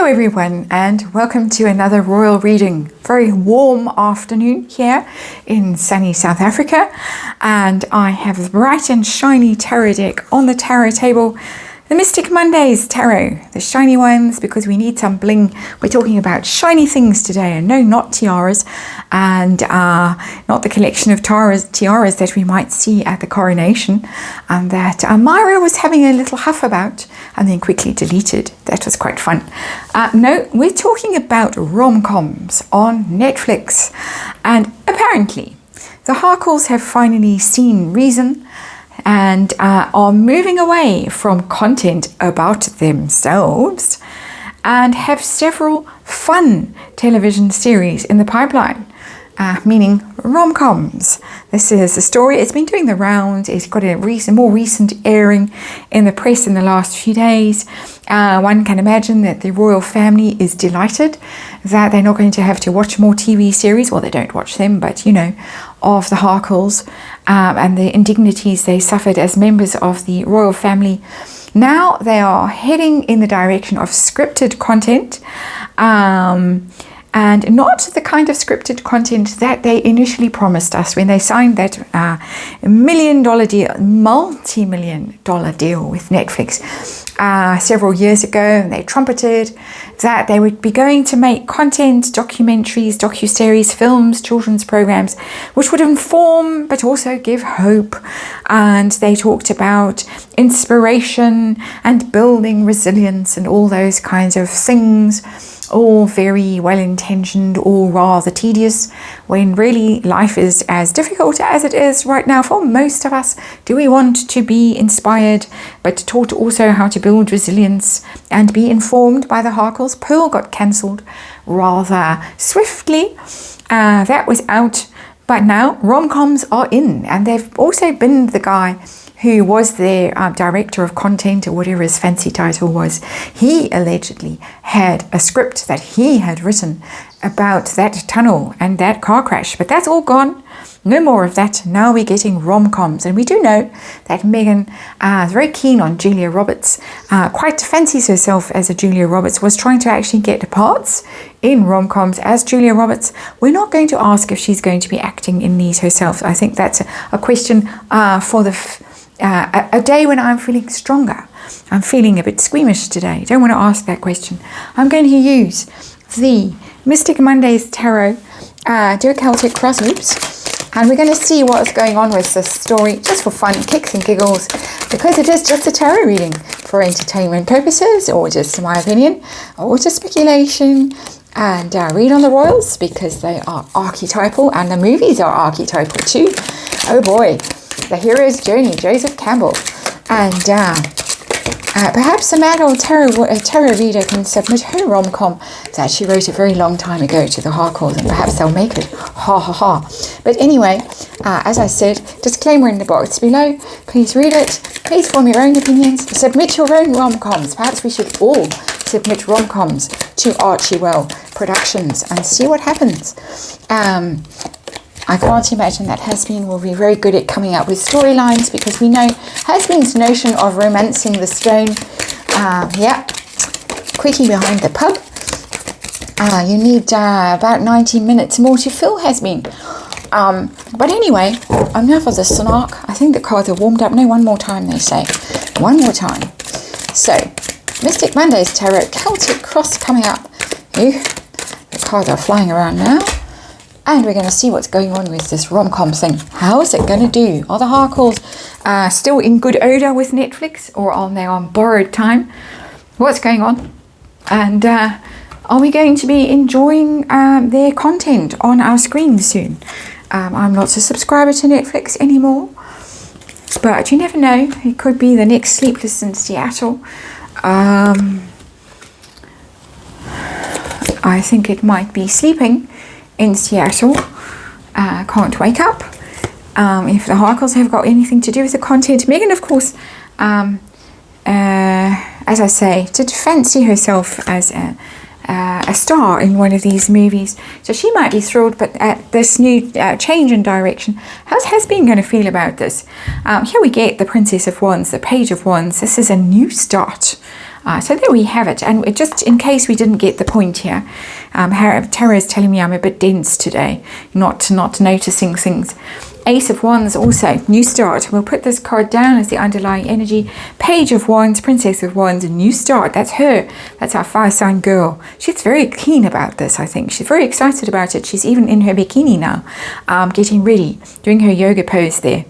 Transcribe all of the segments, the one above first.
Hello everyone and welcome to another royal reading. Very warm afternoon here in sunny South Africa, and I have the bright and shiny tarot deck on the tarot table. The Mystic Mondays tarot, the shiny ones, because we need some bling. We're talking about shiny things today, and no, not tiaras, and not the collection of tiaras that we might see at the coronation, and that Myra was having a little huff about and then quickly deleted. That was quite fun. No, we're talking about rom-coms on Netflix, and apparently the Harkles have finally seen reason and are moving away from content about themselves and have several fun television series in the pipeline, meaning rom-coms. This is a story, it's been doing the rounds, it's got a more recent airing in the press in the last few days. One can imagine that the royal family is delighted that they're not going to have to watch more TV series. Well, they don't watch them, but you know, of the Harkles and the indignities they suffered as members of the royal family. Now they are heading in the direction of scripted content, and not the kind of scripted content that they initially promised us when they signed that multi-million-dollar deal with Netflix several years ago. And they trumpeted that they would be going to make content, documentaries, docuseries, films, children's programs, which would inform but also give hope. And they talked about inspiration and building resilience and all those kinds of things. All very well-intentioned, all rather tedious, when really life is as difficult as it is right now for most of us. Do we want to be inspired, but taught also how to build resilience and be informed by the Harkles? Pearl got cancelled rather swiftly. That was out, but now rom-coms are in, and they've also been the guy who was their director of content, or whatever his fancy title was. He allegedly had a script that he had written about that tunnel and that car crash, but that's all gone. No more of that. Now we're getting rom-coms, and we do know that Meghan is very keen on Julia Roberts, quite fancies herself as a Julia Roberts, was trying to actually get parts in rom-coms as Julia Roberts. We're not going to ask if she's going to be acting in these herself. I think that's a question for a day when I'm feeling stronger. I'm feeling a bit squeamish today. Don't want to ask that question. I'm going to use the Mystic Mondays Tarot, do a Celtic cross loops, and we're going to see what's going on with this story, just for fun, kicks and giggles, because it is just a tarot reading for entertainment purposes, or just my opinion, or just speculation. And read on the royals, because they are archetypal, and the movies are archetypal too. Oh boy. The Hero's Journey, Joseph Campbell. And perhaps a MadWorldTarot tarot reader can submit her rom-com that she wrote a very long time ago to the Harkles, and perhaps they'll make it. Ha ha ha. But anyway, as I said, disclaimer in the box below. Please read it. Please form your own opinions. Submit your own rom-coms. Perhaps we should all submit rom-coms to Archewell Productions and see what happens. I can't imagine that Hasbeen will be very good at coming up with storylines, because we know Hasbeen's notion of romancing the stone. Quickie behind the pub. You need about 90 minutes more to fill Hasbeen. But anyway, enough of the snark. I think the cards are warmed up. No, one more time, they say. One more time. So, Mystic Mondays Tarot, Celtic Cross coming up. The cards are flying around now. And we're going to see what's going on with this rom-com thing. How's it going to do? Are the Harkles still in good odor with Netflix, or are they on borrowed time? What's going on? And are we going to be enjoying their content on our screens soon? I'm not a subscriber to Netflix anymore, but you never know. It could be the next Sleepless in Seattle. I think it might be Sleeping in Seattle. Can't wake up. If the Harkles have got anything to do with the content. Meghan, of course, as I say, did fancy herself as a star in one of these movies, so she might be thrilled. But at this new change in direction, how's Hasbeen going to feel about this? Here we get the Princess of Wands, the Page of Wands. This is a new start. So there we have it. And just in case we didn't get the point here, Tarot is telling me I'm a bit dense today, not noticing things. Ace of Wands also, new start. We'll put this card down as the underlying energy. Page of Wands, Princess of Wands, a new start. That's her. That's our fire sign girl. She's very keen about this, I think. She's very excited about it. She's even in her bikini now, getting ready, doing her yoga pose there,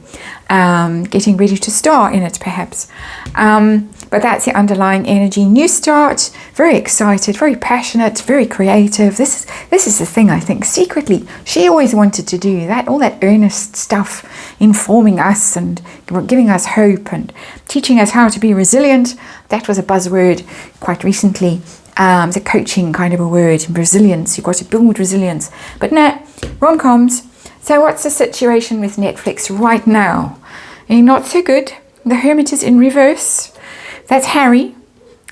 getting ready to star in it perhaps. But that's the underlying energy. New start, very excited, very passionate, very creative. This is the thing, I think. Secretly, she always wanted to do that, all that earnest stuff, informing us and giving us hope and teaching us how to be resilient. That was a buzzword quite recently. It's a coaching kind of a word, resilience. You've got to build resilience. But no, rom-coms. So what's the situation with Netflix right now? Not so good. The Hermit is in reverse. That's Harry,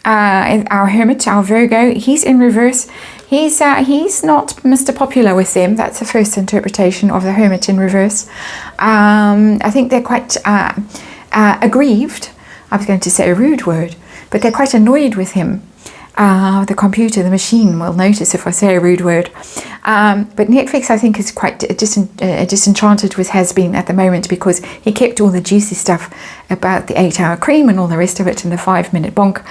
our Hermit, our Virgo. He's in reverse. He's not Mr. Popular with them. That's the first interpretation of the Hermit in reverse. I think they're quite aggrieved. I was going to say a rude word, but they're quite annoyed with him. The computer, the machine will notice if I say a rude word. But Netflix, I think, is quite disenchanted with has been at the moment because he kept all the juicy stuff about the 8-hour cream and all the rest of it in the 5-minute bonk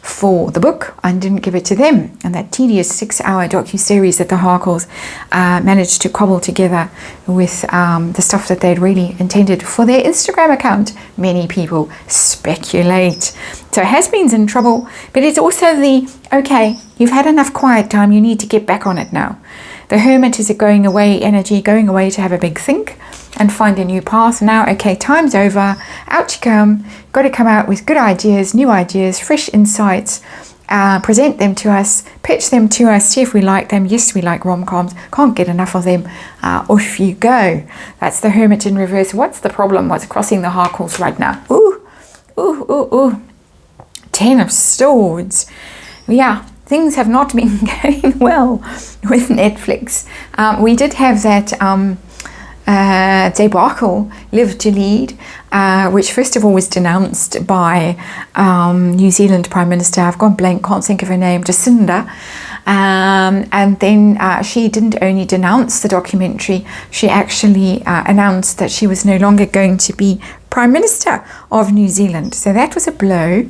for the book and didn't give it to them. And that tedious 6-hour docu-series that the Harkles managed to cobble together with the stuff that they'd really intended for their Instagram account. Many people speculate. So has-been's in trouble, but it's also the, okay, you've had enough quiet time, you need to get back on it now. The Hermit is a going away energy, going away to have a big think and find a new path. Now, okay, time's over, out you come, got to come out with good ideas, new ideas, fresh insights, present them to us, pitch them to us, see if we like them. Yes, we like rom-coms, can't get enough of them. Off you go. That's the Hermit in reverse. What's the problem? What's crossing the Harkles right now? Ooh, ooh, ooh, ooh. 10 of Swords. Yeah, things have not been going well with Netflix. We did have that debacle, Live to Lead, which first of all was denounced by New Zealand Prime Minister, I've gone blank, can't think of her name, Jacinda. And then she didn't only denounce the documentary, she actually announced that she was no longer going to be Prime Minister of New Zealand. So that was a blow.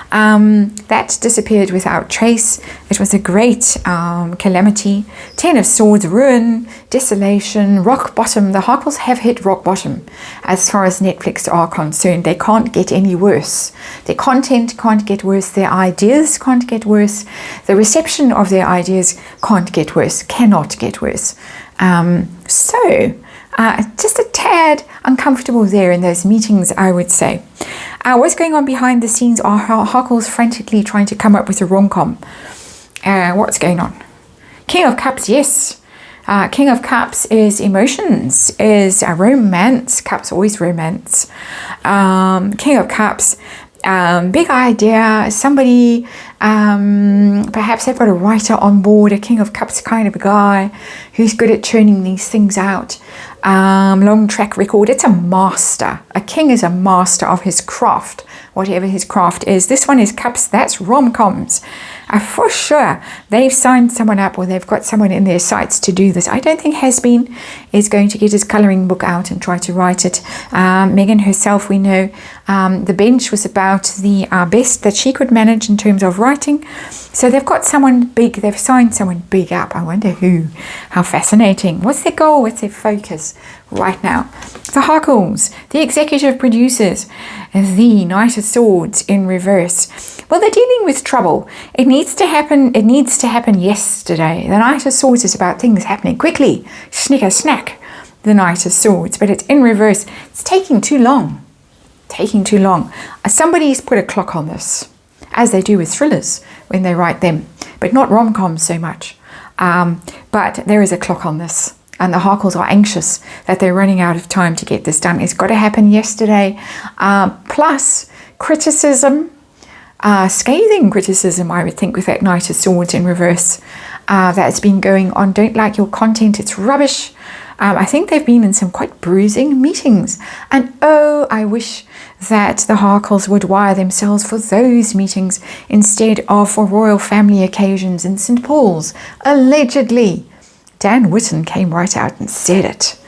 That disappeared without trace. It was a great calamity. 10 of Swords, ruin, desolation, rock bottom. The Harkles have hit rock bottom as far as Netflix are concerned. They can't get any worse. Their content can't get worse. Their ideas can't get worse. The reception of their ideas can't get worse, cannot get worse. Just a tad uncomfortable there in those meetings, I would say. What's going on behind the scenes are Harkles frantically trying to come up with a rom-com. What's going on? King of Cups, yes. King of Cups is emotions, is romance. Cups, always romance. King of Cups, big idea. Somebody, perhaps they've got a writer on board, a King of Cups kind of a guy who's good at churning these things out. Long track record. It's a master. A king is a master of his craft, whatever his craft is. This one is Cups. That's rom-coms. For sure, they've signed someone up or they've got someone in their sights to do this. I don't think Has-Been is going to get his colouring book out and try to write it. Megan herself, we know, the bench was about the best that she could manage in terms of writing. So they've got someone big, they've signed someone big up. I wonder who. How fascinating. What's their goal? What's their focus right now? The Harkles, the executive producers, the Knight of Swords in reverse. Well, they're dealing with trouble. It needs to happen. It needs to happen yesterday. The Knight of Swords is about things happening quickly. Snicker snack, the Knight of Swords. But it's in reverse. It's taking too long. Taking too long. Somebody's put a clock on this, as they do with thrillers when they write them, but not rom-coms so much. But there is a clock on this. And the Harkles are anxious that they're running out of time to get this done. It's got to happen yesterday. Plus, criticism, scathing criticism, I would think, with that Knight of Swords in reverse that's been going on. Don't like your content, it's rubbish. I think they've been in some quite bruising meetings. And oh, I wish that the Harkles would wire themselves for those meetings instead of for royal family occasions in St. Paul's. Allegedly. Dan Whitten came right out and said it.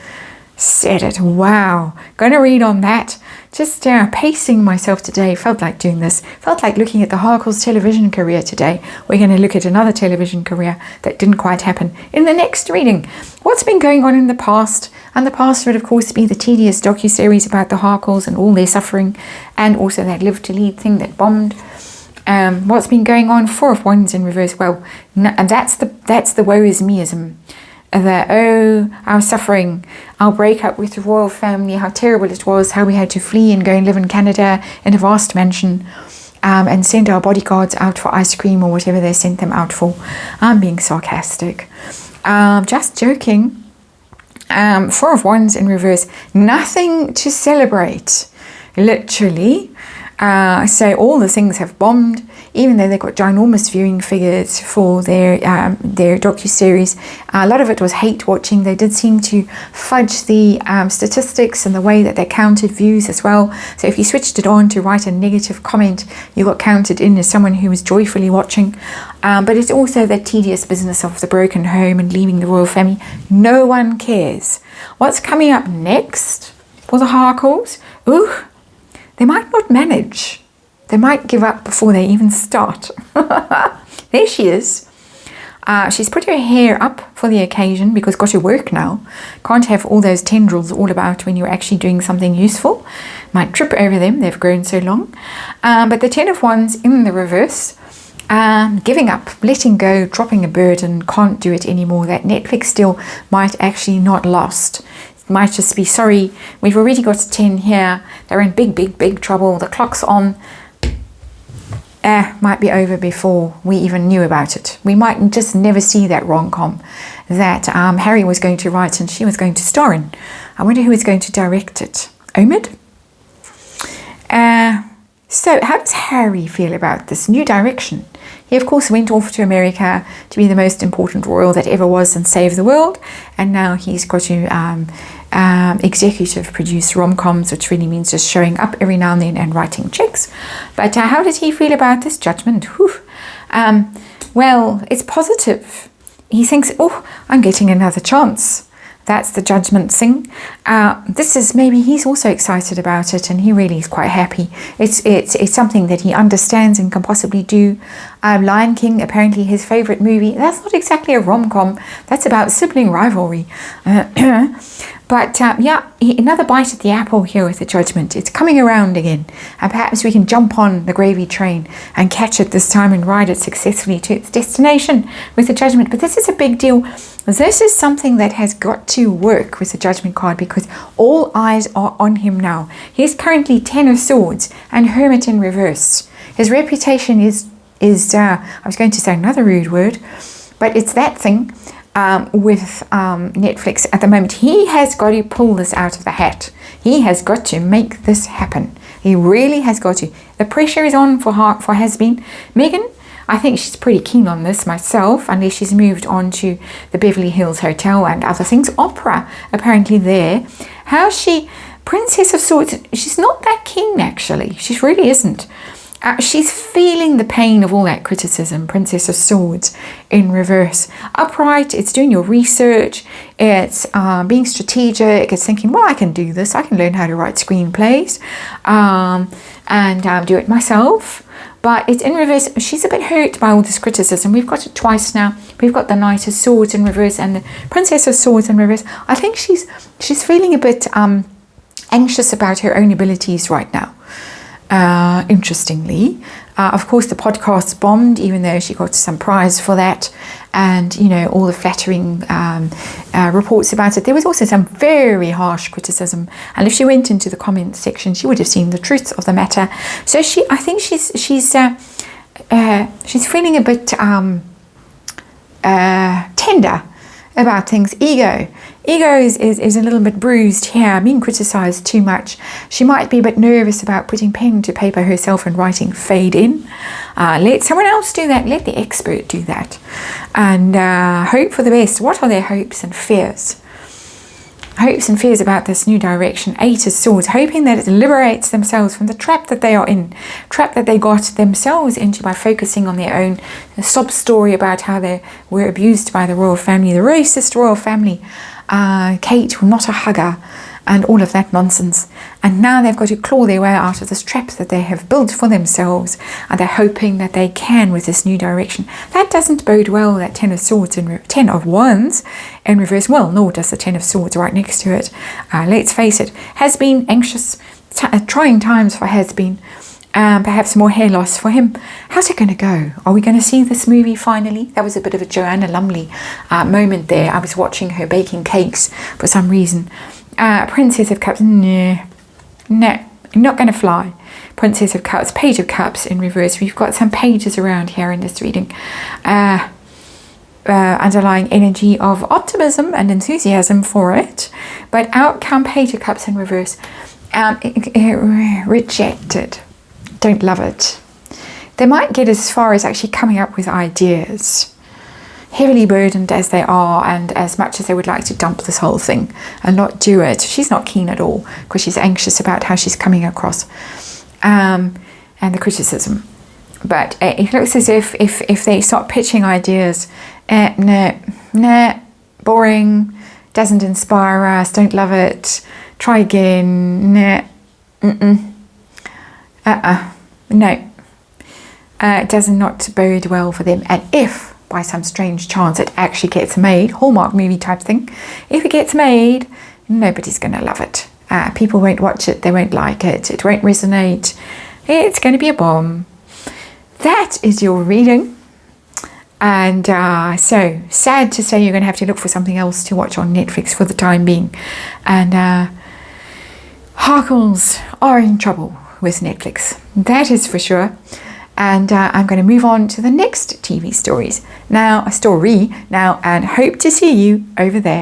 Wow. Going to read on that. Just pacing myself today. Felt like doing this. Felt like looking at the Harkles television career today. We're going to look at another television career that didn't quite happen in the next reading. What's been going on in the past? And the past would, of course, be the tedious docuseries about the Harkles and all their suffering, and also that Live to Lead thing that bombed. What's been going on? Four of Wands in reverse. Well, and that's the woe is meism. Our suffering, our breakup with the royal family, how terrible it was, how we had to flee and go and live in Canada in a vast mansion, and send our bodyguards out for ice cream or whatever they sent them out for. I'm being sarcastic. Just joking. Four of Wands in reverse. Nothing to celebrate, literally. So all the things have bombed, even though they've got ginormous viewing figures for their docuseries. A lot of it was hate watching. They did seem to fudge the statistics and the way that they counted views as well. So if you switched it on to write a negative comment, you got counted in as someone who was joyfully watching. But it's also the tedious business of the broken home and leaving the royal family. No one cares. What's coming up next for the Harkles? Ooh, they might not manage. They might give up before they even start. There she is. She's put her hair up for the occasion because got to work now. Can't have all those tendrils all about when you're actually doing something useful. Might trip over them. They've grown so long. But the Ten of Wands in the reverse. Giving up, letting go, dropping a burden, can't do it anymore. That Netflix deal might actually not last. Might just be, sorry, we've already got a 10 here. They're in big trouble. The clock's on. Might be over before we even knew about it. We might just never see that rom-com that Harry was going to write and she was going to star in. I wonder who is going to direct it. Omid? So how does Harry feel about this new direction? He, of course, went off to America to be the most important royal that ever was and save the world. And now he's got to executive produce rom-coms, which really means just showing up every now and then and writing checks. But how does he feel about this judgment? Well, it's positive. He thinks, oh, I'm getting another chance. That's the judgment thing. This is, maybe he's also excited about it and he really is quite happy. It's something that he understands and can possibly do. Lion King, apparently his favorite movie. That's not exactly a rom-com. That's about sibling rivalry. But another bite at the apple here with the judgment. It's coming around again. And perhaps we can jump on the gravy train and catch it this time and ride it successfully to its destination with the judgment. But this is a big deal. This is something that has got to work with the judgment card because all eyes are on him now. He's currently 10 of Swords and Hermit in reverse. His reputation is I was going to say another rude word, but it's that thing. With Netflix at the moment, he has got to pull this out of the hat. He has got to make this happen. He really has got to. The pressure is on for has-been. Meghan, I think she's pretty keen on this myself, unless she's moved on to the Beverly Hills Hotel and other things. Opera, apparently there. How's she? Princess of Swords, she's not that keen actually. She really isn't. She's feeling the pain of all that criticism. Princess of Swords in reverse. Upright, it's doing your research. It's being strategic. It's thinking, well, I can do this. I can learn how to write screenplays and do it myself. But it's in reverse. She's a bit hurt by all this criticism. We've got it twice now. We've got the Knight of Swords in reverse and the Princess of Swords in reverse. I think she's feeling a bit anxious about her own abilities right now. Interestingly, of course, the podcast bombed, even though she got some prize for that, and all the flattering reports about it. There was also some very harsh criticism, and if she went into the comments section, she would have seen the truth of the matter. So I think she's feeling a bit tender about things. Ego is a little bit bruised here, being criticized too much. She might be a bit nervous about putting pen to paper herself and writing fade in. Let someone else do that. Let the expert do that. And hope for the best. What are their hopes and fears? hopes and fears about this new direction. 8 of Swords, hoping that it liberates themselves from the trap that they are in, trap that they got themselves into by focusing on their own sob story about how they were abused by the royal family, the racist royal family. Kate, not a hugger, and all of that nonsense. And now they've got to claw their way out of this trap that they have built for themselves, and they're hoping that they can with this new direction. That doesn't bode well, that 10 of Swords and 10 of Wands in reverse. Well, nor does the 10 of Swords right next to it. Let's face it, has been anxious, trying times for has been. Perhaps more hair loss for him. How's it going to go? Are we going to see this movie finally? That was a bit of a Joanna Lumley moment there. I was watching her baking cakes for some reason. Princess of Cups, no, not going to fly. Princess of Cups, Page of Cups in reverse. We've got some pages around here in this reading. Underlying energy of optimism and enthusiasm for it. But outcome, Page of Cups in reverse. Rejected. Don't love it. They might get as far as actually coming up with ideas, heavily burdened as they are, and as much as they would like to dump this whole thing and not do it. She's not keen at all because she's anxious about how she's coming across and the criticism. But it looks as if they start pitching ideas, nah, boring, doesn't inspire us, don't love it, try again, nah, no, it does not bode well for them. And if by some strange chance it actually gets made, Hallmark movie type thing, if it gets made, nobody's going to love it. People won't watch it, they won't like it, it won't resonate, it's going to be a bomb. That is your reading. And so sad to say you're going to have to look for something else to watch on Netflix for the time being. And Harkles are in trouble with Netflix, that is for sure. And I'm going to move on to the next TV story now, and hope to see you over there.